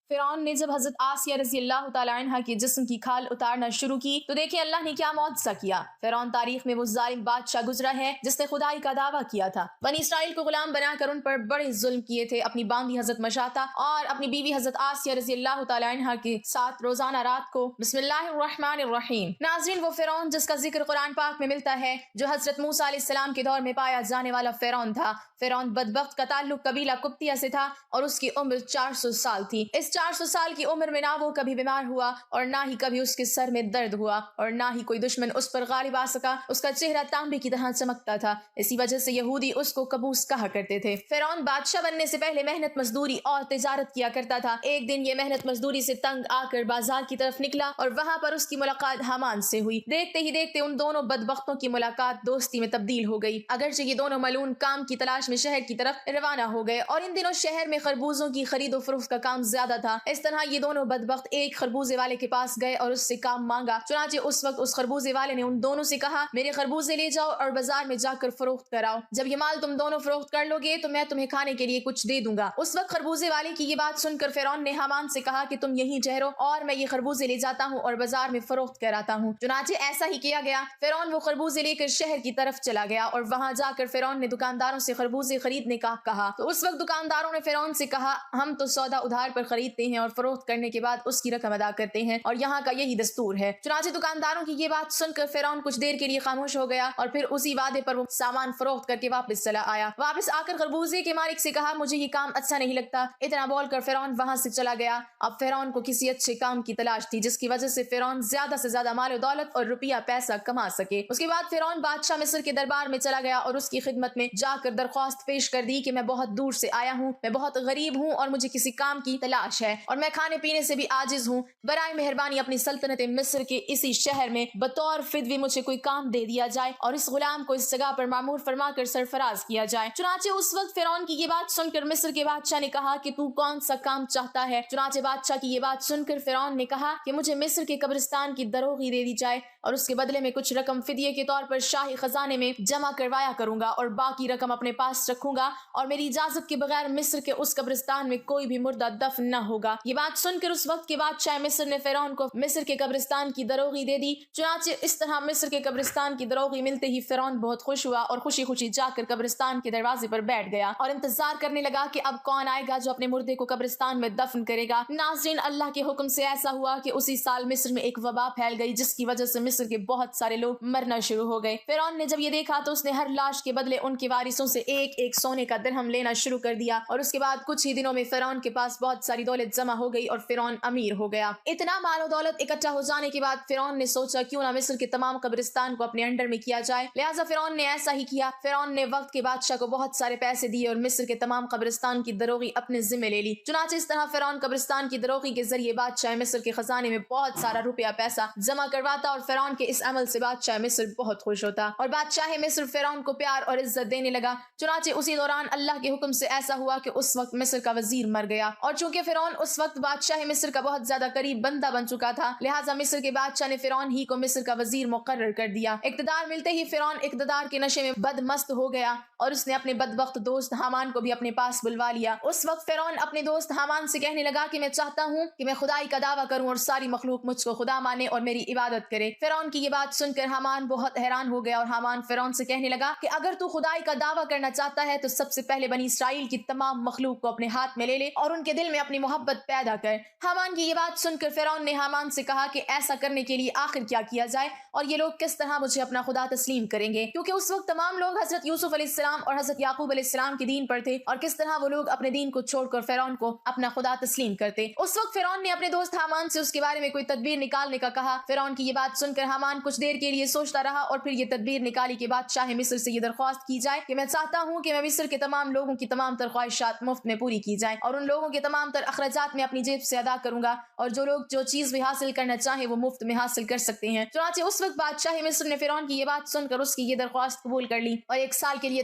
فرعون نے جب حضرت آسیہ رضی اللہ تعالیٰ عنہ کے جسم کی کھال اتارنا شروع کی تو دیکھیں اللہ نے کیا معجزہ کیا۔ فرعون تاریخ میں وہ ظالم بادشاہ گزرا ہے جس نے خدائی کا دعویٰ کیا تھا، بنی اسرائیل کو غلام بنا کر ان پر بڑے ظلم کیے تھے، اپنی باندی حضرت مشاطہ اور اپنی بیوی حضرت آسیہ رضی اللہ تعالیٰ عنہ کے ساتھ روزانہ رات کو بسم اللہ الرحمن الرحیم۔ ناظرین، وہ فرعون جس کا ذکر قرآن پاک میں ملتا ہے جو حضرت موسیٰ علیہ السلام کے دور میں پایا جانے والا فرعون تھا۔ فرعون بدبخت کا تعلق قبیلہ قبطیہ سے تھا اور اس کی عمر 400 سال تھی۔ اس 400 سال کی عمر میں نہ وہ کبھی بیمار ہوا اور نہ ہی کبھی اس کے سر میں درد ہوا اور نہ ہی کوئی دشمن اس پر غالب آ سکا۔ اس کا چہرہ تانبے کی طرح چمکتا تھا، اسی وجہ سے یہودی اس کو قبوس کہا کرتے تھے۔ فرعون بادشاہ بننے سے پہلے محنت مزدوری اور تجارت کیا کرتا تھا۔ ایک دن یہ محنت مزدوری سے تنگ آ کر بازار کی طرف نکلا اور وہاں پر اس کی ملاقات حامان سے ہوئی۔ دیکھتے ہی دیکھتے ان دونوں بدبختوں کی ملاقات دوستی میں تبدیل ہو گئی، اگرچہ یہ دونوں ملعون کام کی تلاش میں شہر کی طرف روانہ ہو گئے اور ان دنوں شہر میں خربوزوں کی خرید و فروخت کا کام زیادہ تھا۔ اس طرح یہ دونوں بدبخت ایک خربوزے والے کے پاس گئے اور اس سے کام مانگا۔ چنانچہ اس وقت اس خربوزے والے نے ان دونوں سے کہا، میرے خربوزے لے جاؤ اور بازار میں جا کر فروخت کراؤ، جب یہ مال تم دونوں فروخت کر لو گے تو میں تمہیں کھانے کے لیے کچھ دے دوں گا۔ اس وقت خربوزے والے کی یہ بات سن کر فرعون نے حامان سے کہا کہ تم یہیں ٹھہرو اور میں یہ خربوزے لے جاتا ہوں اور بازار میں فروخت کراتا ہوں۔ چنانچہ ایسا ہی کیا گیا۔ فرعون وہ خربوزے لے کر شہر کی طرف چلا گیا اور وہاں جا کر فرعون نے دکانداروں سے خربوزے خریدنے کا کہا۔ تو اس وقت دکانداروں نے فرعون سے کہا، ہم تو سودا ادھار پر خریدتے ہیں اور فروخت کرنے کے بعد اس کی رقم ادا کرتے ہیں اور یہاں کا یہی دستور ہے۔ چنانچہ دکانداروں کی یہ بات سن کر فرعون کچھ دیر کے لیے خاموش ہو گیا اور پھر اسی وعدے پر وہ سامان فروخت کر کے واپس چلا آیا۔ واپس آ کر خربوزے کے مالک سے کہا، مجھے یہ کام اچھا نہیں لگتا۔ اتنا بول کر فرعون وہاں سے چلا گیا۔ اب فرعون کو کسی اچھے کام کی تلاش تھی جس کی وجہ سے فرعون زیادہ سے زیادہ مال و دولت اور روپیہ پیسہ کما سکے۔ اس کے بعد فرعون بادشاہ مصر کے دربار میں چلا گیا اور اس کی خدمت میں جا کر درخواست پیش کر دی کہ میں بہت دور سے آیا ہوں، میں بہت غریب ہوں اور مجھے کسی کام کی تلاش ہے اور میں کھانے پینے سے بھی عاجز ہوں۔ برائے مہربانی اپنی سلطنت مصر کے اسی شہر میں بطور فدوی مجھے کوئی کام دے دیا جائے اور اس غلام کو اس جگہ پر مامور فرما کر سرفراز کیا جائے۔ چنانچہ اس وقت فرعون کی یہ بات سن کر مصر کے بادشاہ نے کہا کہ تو کون سا کام چاہتا ہے؟ چنانچہ بادشاہ کی یہ بات سن کر فرعون نے کہا کہ مجھے مصر کے قبرستان کی دروغی دے دی جائے اور اس کے بدلے میں کچھ رقم فدیے کے طور پر شاہی خزانے میں جمع کروایا کروں گا اور باقی رقم اپنے پاس رکھوں گا اور میری اجازت کے بغیر مصر کے اس قبرستان میں کوئی بھی مردہ دفن نہ ہوگا۔ یہ بات سن کر اس وقت کے بادشاہ مصر نے فرعون کو مصر کے قبرستان کی دروغی دے دی۔ چنانچہ اس طرح مصر کے قبرستان کی دروغی ملتے ہی فرعون بہت خوش ہوا اور خوشی خوشی جا کر قبرستان کے دروازے پر بیٹھ گیا اور انتظار کرنے لگا کہ اب کون آئے گا جو اپنے مردے کو قبرستان میں دفن کرے گا۔ ناظرین، اللہ کے حکم سے ایسا ہوا کہ اسی سال مصر میں ایک وبا پھیل گئی جس کی وجہ سے مصر کے بہت سارے لوگ مرنا شروع ہو گئے۔ فرعون نے جب یہ دیکھا تو اس نے ہر لاش کے بدلے ان کے وارثوں سے ایک ایک سونے کا درہم لینا شروع کر دیا اور اس کے بعد کچھ ہی دنوں میں فرعون کے پاس بہت ساری دولت جمع ہو گئی اور فرعون امیر ہو گیا۔ اتنا مال و دولت اکٹھا ہو جانے کے بعد فرعون نے سوچا کیوں نہ مصر کے تمام قبرستان کو اپنے انڈر میں کیا جائے، لہٰذا فرعون نے ایسا ہی کیا۔ فرعون نے وقت کے بادشاہ کو بہت سارے پیسے دیے اور مصر کے تمام قبرستان کی دروغی اپنے ذمہ لے لی۔ چنانچہ اس طرح فرعون قبرستان کی دروغی کے ذریعے بادشاہ مصر کے خزانے میں بہت سارا روپیہ پیسہ جمع کرواتا اور فرعون کے اس عمل سے بادشاہ مصر بہت خوش ہوتا اور بادشاہ مصر فرعون کو پیار اور عزت دینے لگا۔ چنانچہ اسی دوران اللہ کے حکم سے ایسا ہوا کہ اس وقت مصر کا وزیر مر گیا اور چونکہ فرعون اس وقت بادشاہ مصر کا بہت زیادہ قریب بندہ بن چکا تھا، لہٰذا مصر کے بادشاہ نے فرعون ہی کو مصر کا وزیر مقرر کر دیا۔ اقتدار ملتے ہی فرعون اقتدار کے نشے میں بد مست ہو گیا اور اس نے اپنے بدبخت دوست حامان کو بھی اپنے پاس بلوا لیا۔ اس وقت فرعون اپنے دوست حامان سے کہنے لگا کہ میں چاہتا ہوں کہ میں خدائی کا دعویٰ کروں اور ساری مخلوق مجھ کو خدا مانے اور میری عبادت کرے۔ فرعون کی یہ بات سن کر حامان بہت حیران ہو گیا اور حامان فرعون سے کہنے لگا کہ اگر تو خدائی کا دعویٰ کرنا چاہتا ہے تو سب سے پہلے بنی اسرائیل کی تمام مخلوق کو اپنے ہاتھ میں لے لے اور ان کے دل میں اپنی محبت پیدا کر۔ حامان کی یہ بات سن کر فرعون نے حامان سے کہا کہ ایسا کرنے کے لیے آخر کیا جائے اور یہ لوگ کس طرح مجھے اپنا خدا تسلیم کریں گے، کیونکہ اس وقت تمام لوگ حضرت یوسف علیہ السلام اور حضرت یعقوب علیہ السلام کے دین پر تھے اور کس طرح وہ لوگ اپنے دین کو چھوڑ کر فرعون کو اپنا خدا تسلیم کرتے۔ اس وقت فرعون نے اپنے دوست حامان سے اس کے بارے میں کوئی تدبیر نکالنے کا کہا۔ فرعون کی یہ بات سن کر حامان کچھ دیر کے لیے سوچتا رہا اور پھر یہ تدبیر نکالی کہ بادشاہ مصر سے یہ درخواست کی جائے کہ میں چاہتا ہوں کہ میں مصر کے تمام لوگوں کی تمام تر خواہشات مفت میں پوری کی جائیں اور ان لوگوں کے تمام تر اخراجات میں اپنی جیب سے ادا کروں گا اور جو لوگ جو چیز بھی حاصل کرنا چاہیں وہ مفت میں حاصل کر سکتے ہیں۔ چنانچہ اس وقت بادشاہ مصر نے فرعون کی یہ بات سن کر اس کی یہ درخواست قبول کر لی اور ایک سال کے لیے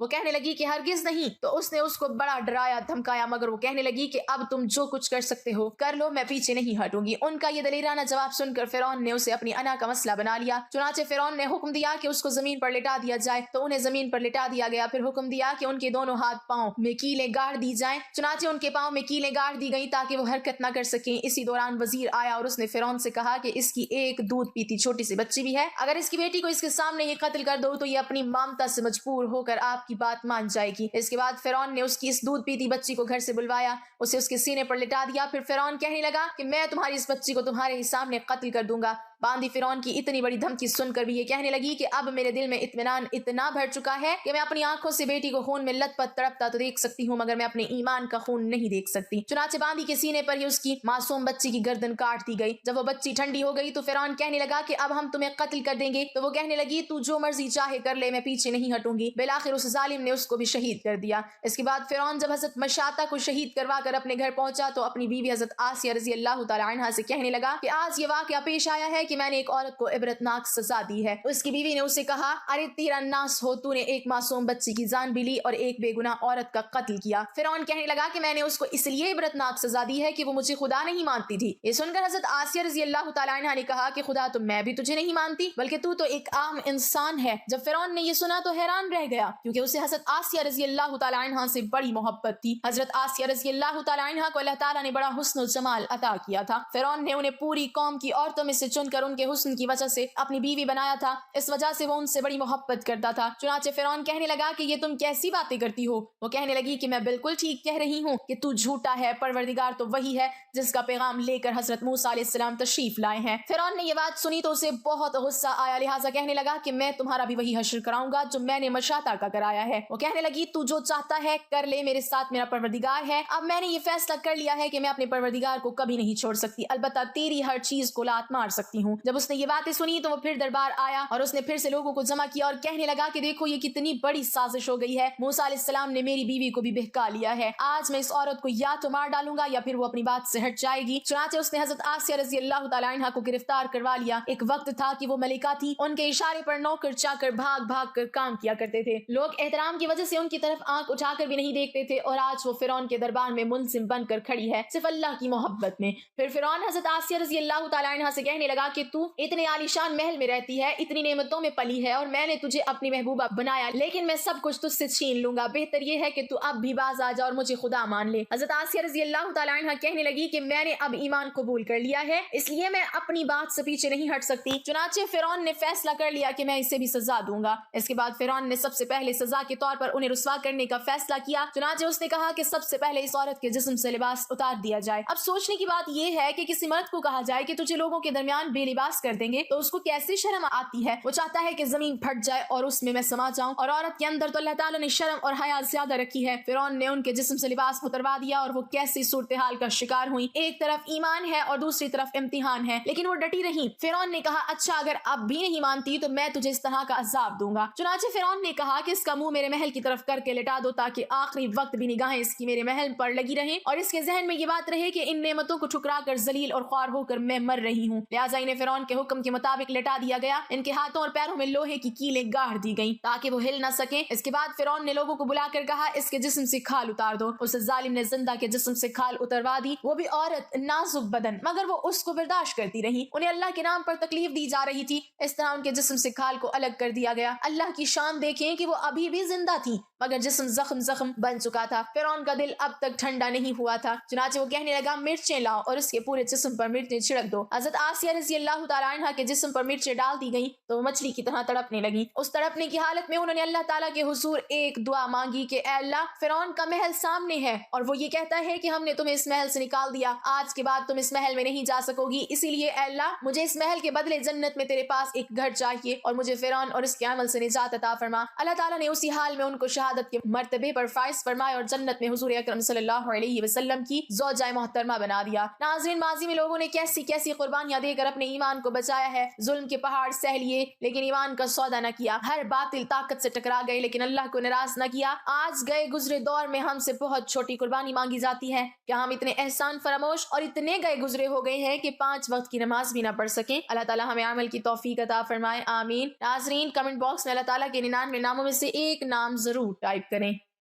وہ کہنے لگی کہ ہرگز نہیں۔ تو اس نے اس کو بڑا ڈرایا دھمکایا، مگر وہ کہنے لگی کہ اب تم جو کچھ کر سکتے ہو کر لو، میں پیچھے نہیں ہٹوں گی۔ ان کا یہ دلیرانہ جواب سن کر فرعون نے اسے اپنی انا کا مسئلہ بنا لیا۔ چنانچہ فرعون نے حکم دیا کہ اس کو زمین پر لٹا دیا جائے، تو انہیں زمین پر لٹا دیا گیا۔ پھر حکم دیا کہ ان کے دونوں ہاتھ پاؤں میں کیلیں گاڑ دی جائیں، چنانچہ ان کے پاؤں میں کیلیں گاڑ دی گئیں تاکہ وہ حرکت نہ کر سکیں۔ اسی دوران وزیر آیا اور اس نے فرعون سے کہا کہ اس کی ایک دودھ پیتی چھوٹی سی بچی بھی ہے، اگر اس کی بیٹی کو اس کے سامنے یہ قتل کر دو تو یہ اپنی مامتا سے مجبور ہو کر آپ کی بات مان جائے گی۔ اس کے بعد فرعون نے اس کی اس دودھ پیتی بچی کو گھر سے بلوایا، اسے اس کے سینے پر لٹا دیا۔ پھر فرعون کہنے لگا کہ میں تمہاری اس بچی کو تمہارے ہی سامنے قتل کر دوں گا۔ باندی فرعون کی اتنی بڑی دھمکی سن کر بھی یہ کہنے لگی کہ اب میرے دل میں اطمینان اتنا بھر چکا ہے کہ میں اپنی آنکھوں سے بیٹی کو خون میں لت پت تڑپتا تو دیکھ سکتی ہوں، مگر میں اپنے ایمان کا خون نہیں دیکھ سکتی۔ چنانچہ باندی کے سینے پر ہی اس کی معصوم بچی کی گردن کاٹ دی گئی۔ جب وہ بچی ٹھنڈی ہو گئی تو فرعون کہنے لگا کہ اب ہم تمہیں قتل کر دیں گے، تو وہ کہنے لگی تو جو مرضی چاہے کر لے، میں پیچھے نہیں ہٹوں گی۔ بالآخر اس ظالم نے اس کو بھی شہید کر دیا۔ اس کے بعد فرعون جب حضرت مشاطہ کو شہید کروا کر اپنے گھر پہنچا تو اپنی بیوی حضرت آسیہ رضی اللہ تعالی عنہا سے کہنے لگا کہ آج یہ واقعہ پیش آیا ہے کہ میں نے ایک عورت کو عبرتناک سزا دی ہے۔ اس کی بیوی نے اسے کہا ارے تیرا ناس ہو، تو نے ایک معصوم بچی کی جان بھی لی اور ایک بے گناہ عورت کا قتل کیا۔ فرعون کہنے لگا کہ میں نے اس کو اس لیے عبرتناک سزا دی ہے کہ وہ مجھے خدا نہیں مانتی تھی۔ یہ سن کر حضرت آسیہ رضی اللہ تعالی عنہا نے کہا کہ خدا تو میں بھی تجھے نہیں مانتی، بلکہ تو ایک عام انسان ہے۔ جب فرعون نے یہ سنا تو حیران رہ گیا، کیونکہ اسے حضرت آسیہ رضی اللہ تعالی عنہا سے بڑی محبت تھی۔ حضرت آسیہ رضی اللہ تعالی عنہا کو اللہ تعالیٰ نے بڑا حسن و جمال عطا کیا تھا۔ فرعون نے انہیں پوری قوم کی عورتوں میں سے چن کر ان کے حسن کی وجہ سے اپنی بیوی بنایا تھا، اس وجہ سے وہ ان سے بڑی محبت کرتا تھا۔ چنانچہ فرعون کہنے لگا کہ یہ تم کیسی باتیں کرتی ہو؟ وہ کہنے لگی کہ میں بالکل ٹھیک کہہ رہی ہوں کہ تو جھوٹا ہے، پروردگار تو وہی ہے جس کا پیغام لے کر حضرت موسیٰ علیہ السلام تشریف لائے ہیں۔ فرعون نے یہ بات سنی تو اسے بہت غصہ آیا، لہٰذا کہنے لگا کہ میں تمہارا بھی وہی حشر کراؤں گا جو میں نے مشاطہ کا کرایا ہے۔ وہ کہنے لگی تو جو چاہتا ہے کر لے، میرے ساتھ میرا پروردگار ہے۔ اب میں نے یہ فیصلہ کر لیا ہے کہ میں اپنے پروردگار کو کبھی نہیں چھوڑ سکتی، البتہ تیری ہر چیز کو لات مار سکتی ہوں۔ جب اس نے یہ باتیں سنی تو وہ پھر دربار آیا اور اس نے پھر سے لوگوں کو جمع کیا اور کہنے لگا کہ دیکھو یہ کتنی بڑی سازش ہو گئی ہے، موسیٰ علیہ السلام نے میری بیوی کو بھی بہکا لیا ہے۔ آج میں اس عورت کو یا تو مار ڈالوں گا یا پھر وہ اپنی بات سے ہٹ جائے گی۔ چنانچہ اس نے حضرت آسیہ رضی اللہ تعالی عنہا کو گرفتار کروا لیا۔ ایک وقت تھا کہ وہ ملکہ تھی، ان کے اشارے پر نوکر چاکر بھاگ بھاگ کر کام کیا کرتے تھے، لوگ احترام کی وجہ سے ان کی طرف آنکھ اٹھا کر بھی نہیں دیکھتے تھے، اور آج وہ فرعون کے دربار میں ملزم بن کر کھڑی ہے صرف اللہ کی محبت میں۔ پھر فرعون حضرت آسیہ رضی اللہ تعالی عنہا سے کہنے لگا کہ تو اتنے عالیشان محل میں رہتی ہے، اتنی نعمتوں میں پلی ہے، اور میں نے تجھے اپنی محبوبہ بنایا، لیکن میں سب کچھ تجھ سے چھین لوں گا، بہتر یہ ہے کہ تو اب بھی باز آ جا اور مجھے خدا مان لے۔ حضرت آسیہ رضی اللہ تعالی عنہا کہنے لگی کہ میں نے اب ایمان قبول کر لیا ہے، اس لیے میں اپنی بات سے پیچھے نہیں ہٹ سکتی۔ چنانچہ فرعون نے فیصلہ کر لیا کہ میں اسے بھی سزا دوں گا۔ اس کے بعد فرعون نے سب سے پہلے سزا کے طور پر انہیں رسوا کرنے کا فیصلہ کیا۔ چنانچہ اس نے کہا کہ سب سے پہلے اس عورت کے جسم سے لباس اتار دیا جائے۔ اب سوچنے کی بات یہ ہے کہ کسی مرد کو کہا جائے کہ تجھے لوگوں کے درمیان بے لباس کر دیں گے تو اس کو کیسی شرم آتی ہے، وہ چاہتا ہے کہ زمین پھٹ جائے اور اس میں سما جاؤں، اور عورت کے اندر تو اللہ تعالیٰ نے شرم اور حیا زیادہ رکھی ہے۔ فرعون نے ان کے جسم سے لباس اتروا دیا اور وہ کیسی صورتحال کا شکار ہوئی، ایک طرف ایمان ہے اور دوسری طرف امتحان ہے، لیکن وہ ڈٹی رہی۔ فرعون نے کہا اچھا اگر اب بھی نہیں مانتی تو میں تجھے اس طرح کا عذاب دوں گا۔ چنانچہ فرعون نے کہا کہ اس کا منہ میرے محل کی طرف کر کے لٹا دو تاکہ آخری وقت بھی نگاہیں اس کی میرے محل پر لگی رہیں اور اس کے ذہن میں یہ بات رہے کہ ان نعمتوں کو ٹھکرا کر ذلیل اور خوار ہو کر میں مر رہی ہوں۔ لہٰذا انہیں فرعون کے حکم کے مطابق لٹا دیا گیا، ان کے ہاتھوں اور پیروں میں لوہے کی کیلیں گاڑ دی گئیں تاکہ وہ ہل نہ سکیں۔ اس کے بعد فرعون نے لوگوں کو بلا کر کہا اس کے جسم سے کھال اتار دو۔ اس ظالم نے زندہ کے جسم سے کھال اتروا دی، وہ بھی عورت نازک بدن، مگر وہ اس کو برداشت کرتی رہی، انہیں اللہ کے نام پر تکلیف دی جا رہی تھی۔ اس طرح ان کے جسم سے کھال کو الگ کر دیا گیا۔ اللہ کی شان دیکھیں کہ وہ ابھی بھی زندہ تھی مگر جسم زخم بن چکا تھا۔ فرعون کا دل اب تک ٹھنڈا نہیں ہوا تھا، چنانچہ وہ کہنے لگا مرچیں لاؤ اور اس کے پورے جسم پر مرچیں چھڑک دو۔ حضرت آسیہ رضی اللہ تعالی عنہا کے جسم پر مرچیں ڈال دی گئیں تو وہ مچھلی کی طرح تڑپنے لگی۔ اس تڑپنے کی حالت میں انہوں نے اللہ تعالیٰ کے حضور ایک دعا مانگی کہ اے اللہ فرعون کا محل سامنے ہے اور وہ یہ کہتا ہے کہ ہم نے تمہیں اس محل سے نکال دیا، آج کے بعد تم اس محل میں نہیں جا سکو گی، اسی لیے اے اللہ مجھے اس محل کے بدلے جنت میں تیرے پاس ایک گھر چاہیے اور مجھے فرعون اور اس کے عمل سے نجات عطا فرما۔ اللہ تعالیٰ نے اسی حال میں ان کو شہادت شہادت کے مرتبے پر فائز فرمائے اور جنت میں حضور اکرم صلی اللہ علیہ وسلم کی زوجہ محترمہ بنا دیا۔ ناظرین، ماضی میں لوگوں نے کیسی کیسی قربانیاں دے کر اپنے ایمان کو بچایا ہے، ظلم کے پہاڑ سہ لیے لیکن ایمان کا سودا نہ کیا، ہر باطل طاقت سے ٹکرا گئے لیکن اللہ کو ناراض نہ کیا۔ آج گئے گزرے دور میں ہم سے بہت چھوٹی قربانی مانگی جاتی ہے۔ کیا ہم اتنے احسان فراموش اور اتنے گئے گزرے ہو گئے ہیں کہ 5 وقت کی نماز بھی نہ پڑھ سکیں؟ اللہ تعالیٰ ہمیں عمل کی توفیق عطا فرمائے، آمین۔ ناظرین، کمنٹ باکس میں اللہ تعالیٰ کے 99 ناموں میں سے ایک نام ضرور ٹائپ کریں۔